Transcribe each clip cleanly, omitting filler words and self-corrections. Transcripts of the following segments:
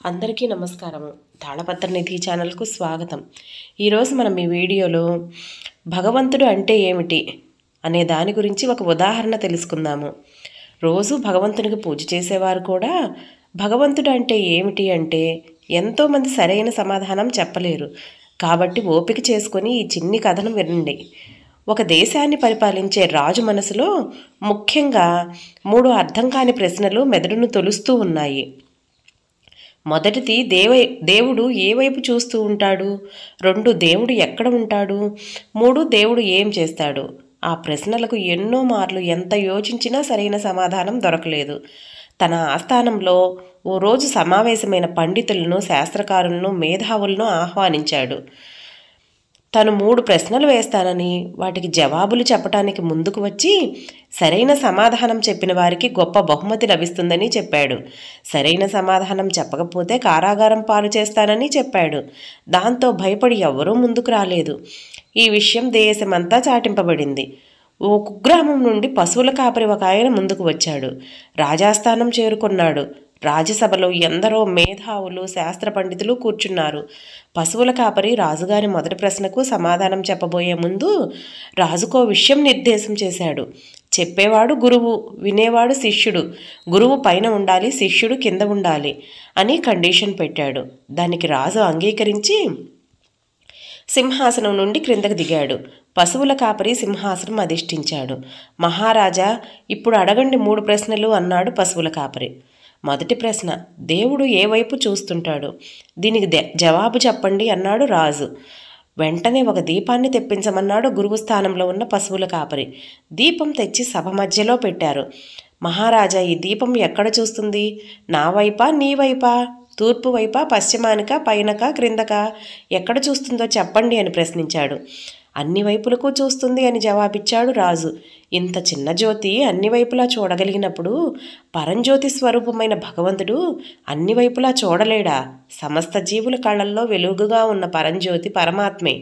అందరికీ నమస్కారం. తాళపత్ర నిధి ఛానల్కు స్వాగతం. ఈరోజు మనం ఈ వీడియోలో భగవంతుడు అంటే ఏమిటి అనే దాని గురించి ఒక ఉదాహరణ తెలుసుకుందాము. రోజు భగవంతునికి పూజ చేసేవారు కూడా భగవంతుడు అంటే ఏమిటి అంటే ఎంతోమంది సరైన సమాధానం చెప్పలేరు. కాబట్టి ఓపిక చేసుకొని ఈ చిన్ని కథను వినండి. ఒక దేశాన్ని పరిపాలించే రాజు మనసులో ముఖ్యంగా 3 అర్థం కాని ప్రశ్నలు మెదడును తొలుస్తూ ఉన్నాయి. మొదటిది దేవుడు ఏ వైపు చూస్తూ ఉంటాడు? 2 దేవుడు ఎక్కడ ఉంటాడు? 3 దేవుడు ఏం చేస్తాడు? ఆ ప్రశ్నలకు ఎన్నో మార్లు ఎంత యోచించినా సరైన సమాధానం దొరకలేదు. తన ఆస్థానంలో ఓ రోజు సమావేశమైన పండితులను, శాస్త్రకారులను, మేధావులను ఆహ్వానించాడు. తను 3 ప్రశ్నలు వేస్తానని, వాటికి జవాబులు చెప్పటానికి ముందుకు వచ్చి సరైన సమాధానం చెప్పిన వారికి గొప్ప బహుమతి లభిస్తుందని చెప్పాడు. సరైన సమాధానం చెప్పకపోతే కారాగారం పాలు చేస్తానని చెప్పాడు. దాంతో భయపడి ఎవ్వరూ ముందుకు రాలేదు. ఈ విషయం దేశమంతా చాటింపబడింది. ఓ కుగ్రామం నుండి పశువుల కాపరి ఒక ఆయన ముందుకు వచ్చాడు. రాజాస్థానం చేరుకున్నాడు. రాజ్యసభలో ఎందరో మేధావులు, శాస్త్ర పండితులు కూర్చున్నారు. పశువుల కాపరి రాజుగారి మొదటి ప్రశ్నకు సమాధానం చెప్పబోయే ముందు రాజుకో విషయం నిర్దేశం చేశాడు. చెప్పేవాడు గురువు, వినేవాడు శిష్యుడు. గురువు పైన ఉండాలి, శిష్యుడు కింద ఉండాలి అని కండిషన్ పెట్టాడు. దానికి రాజు అంగీకరించి సింహాసనం నుండి క్రిందకు దిగాడు. పశువుల కాపరి సింహాసనం అధిష్ఠించాడు. మహారాజా, ఇప్పుడు అడగండి 3 ప్రశ్నలు అన్నాడు పశువుల కాపరి. మొదటి ప్రశ్న, దేవుడు ఏ వైపు చూస్తుంటాడు? దీనికి జవాబు చెప్పండి అన్నాడు రాజు. వెంటనే ఒక దీపాన్ని తెప్పించమన్నాడు గురువు స్థానంలో ఉన్న పశువుల కాపరి. దీపం తెచ్చి సభ మధ్యలో పెట్టారు. మహారాజా, ఈ దీపం ఎక్కడ చూస్తుంది? నా వైపా, నీ వైపా? తూర్పు వైపా, పశ్చిమానిక, పైనక, క్రిందక? ఎక్కడ చూస్తుందో చెప్పండి అని ప్రశ్నించాడు. అన్ని వైపులకు చూస్తుంది అని జవాబిచ్చాడు రాజు. ఇంత చిన్న జ్యోతి అన్ని వైపులా చూడగలిగినప్పుడు పరంజ్యోతి స్వరూపమైన భగవంతుడు అన్ని వైపులా చూడలేడా? సమస్త జీవుల కళ్ళల్లో వెలుగుగా ఉన్న పరంజ్యోతి పరమాత్మే.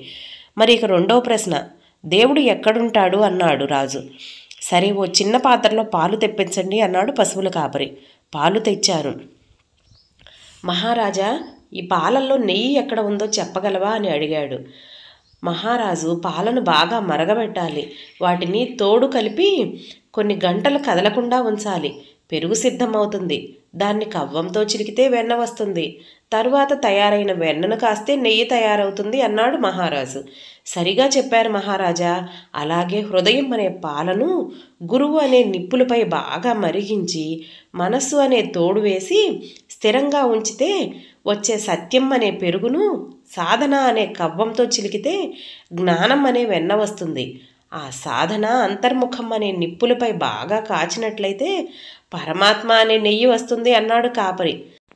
మరి ఇక 2వ ప్రశ్న, దేవుడు ఎక్కడుంటాడు అన్నాడు రాజు. సరే, ఓ చిన్న పాత్రలో పాలు తెప్పించండి అన్నాడు పశువుల కాపరి. పాలు తెచ్చారు. మహారాజా, ఈ పాలల్లో నెయ్యి ఎక్కడ ఉందో చెప్పగలవా అని అడిగాడు. మహారాజు పాలను బాగా మరగబెట్టాలి. వాటిని తోడు కలిపి కొన్ని గంటలు కదలకుండా ఉంచాలి. పెరుగు సిద్ధమవుతుంది. దాన్ని కవ్వంతో చిలికితే వెన్న వస్తుంది. తరువాత తయారైన వెన్నను కాస్తే నెయ్యి తయారవుతుంది అన్నాడు మహారాజు. సరిగా చెప్పారు మహారాజా. అలాగే హృదయం అనే పాలను గురువు అనే నిప్పులపై బాగా మరిగించి మనస్సు అనే తోడు వేసి స్థిరంగా ఉంచితే వచ్చే సత్యం అనే పెరుగును సాధన అనే కవ్వంతో చిలికితే జ్ఞానం అనే వెన్న వస్తుంది. ఆ సాధన అంతర్ముఖం అనే నిప్పులపై బాగా కాచినట్లయితే పరమాత్మ అనే నెయ్యి వస్తుంది అన్నాడు కాపరి.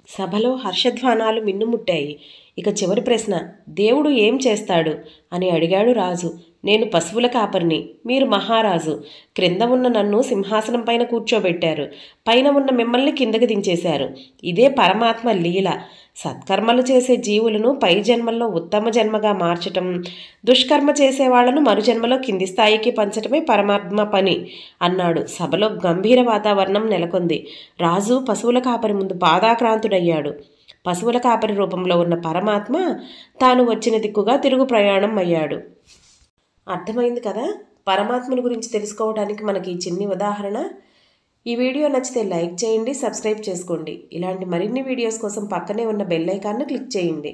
సభలో హర్షధ్వానాలు మిన్నుముట్టాయి. ఇక చివరి ప్రశ్న, దేవుడు ఏం చేస్తాడు అని అడిగాడు రాజు. నేను పశువుల కాపరిని, మీరు మహారాజు. క్రింద ఉన్న నన్ను సింహాసనం పైన కూర్చోబెట్టారు. పైన ఉన్న మిమ్మల్ని కిందకి దించేశారు. ఇదే పరమాత్మ లీల. సత్కర్మలు చేసే జీవులను పై జన్మల్లో ఉత్తమ జన్మగా మార్చటం, దుష్కర్మ చేసేవాళ్లను మరుజన్మలో కింది స్థాయికి పంచటమే పరమాత్మ పని అన్నాడు. సభలో గంభీర వాతావరణం నెలకొంది. రాజు పశువుల కాపరి ముందు పాదాక్రాంతుడయ్యాడు. పశువుల కాపరి రూపంలో ఉన్న పరమాత్మ తాను వచ్చిన దిక్కుగా తిరుగు ప్రయాణం అయ్యాడు. అర్థమైంది కదా పరమాత్మని గురించి తెలుసుకోవడానికి మనకి ఈ చిన్ని ఉదాహరణ. ఈ వీడియో నచ్చితే లైక్ చేయండి, సబ్స్క్రైబ్ చేసుకోండి. ఇలాంటి మరిన్ని వీడియోస్ కోసం పక్కనే ఉన్న బెల్ ఐకాన్ను క్లిక్ చేయండి.